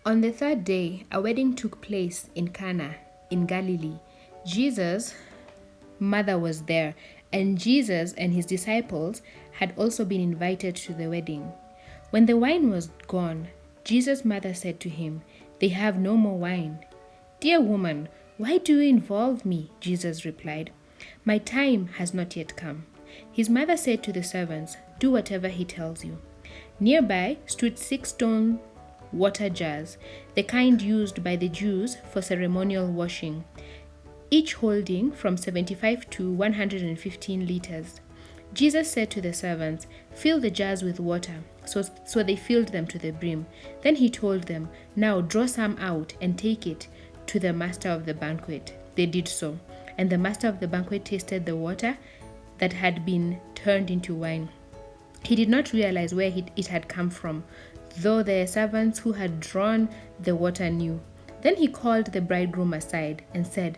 On the third day, a wedding took place in Cana in Galilee. Jesus' mother was there, and Jesus and his disciples had also been invited to the wedding. When the wine was gone, Jesus' mother said to him, "They have no more wine." "Dear woman, why do you involve me?" Jesus replied. "My time has not yet come." His mother said to the servants, "Do whatever he tells you." Nearby stood 6 stone water jars, the kind used by the Jews for ceremonial washing, each holding from 75 to 115 liters. Jesus said to the servants, "Fill the jars with water." So they filled them to the brim. Then he told them, "Now draw some out and take it to the master of the banquet." They did so, and the master of the banquet tasted the water that had been turned into wine. He did not realize where it had come from, though the servants who had drawn the water knew. Then he called the bridegroom aside and said,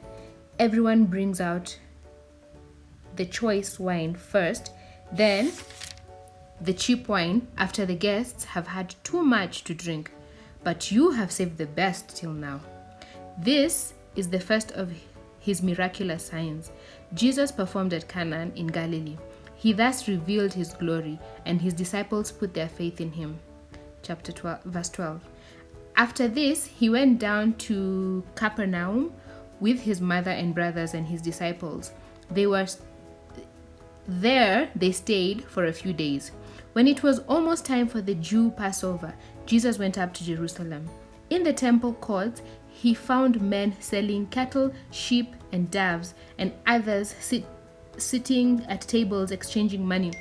"Everyone brings out the choice wine first, then the cheap wine after the guests have had too much to drink. But you have saved the best till now." This is the first of his miraculous signs Jesus performed at Cana in Galilee. He thus revealed his glory, and his disciples put their faith in him. Chapter 12, verse 12. After this, he went down to Capernaum with his mother and brothers and his disciples. They stayed for a few days. When it was almost time for the Jew Passover, Jesus went up to Jerusalem. In the temple courts, he found men selling cattle, sheep, and doves, and others sitting at tables exchanging money.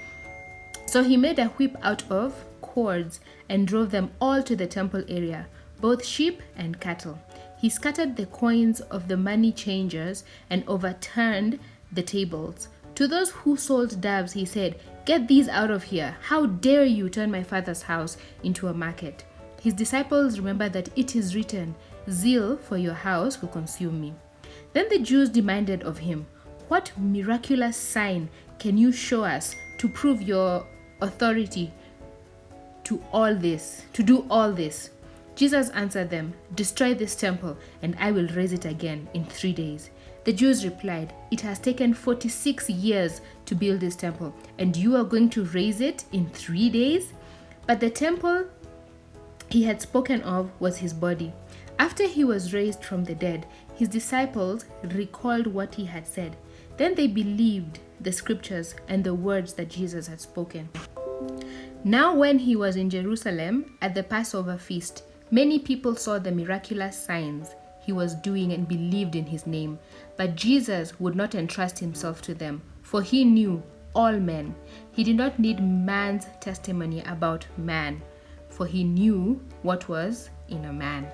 So he made a whip out of cords and drove them all to the temple area, both sheep and cattle. He scattered the coins of the money changers and overturned the tables. To those who sold doves, he said, "Get these out of here. How dare you turn my father's house into a market?" His disciples remembered that it is written, "Zeal for your house will consume me." Then the Jews demanded of him, "What miraculous sign can you show us to prove your authority to do all this?" Jesus answered them, "Destroy this temple, and I will raise it again in 3 days." The Jews replied, "It has taken 46 years to build this temple, and you are going to raise it in 3 days?" But the temple he had spoken of was his body. After he was raised from the dead, his disciples recalled what he had said. Then they believed the scriptures and the words that Jesus had spoken. Now when he was in Jerusalem at the Passover feast, many people saw the miraculous signs he was doing and believed in his name. But Jesus would not entrust himself to them, for he knew all men. He did not need man's testimony about man, for he knew what was in a man.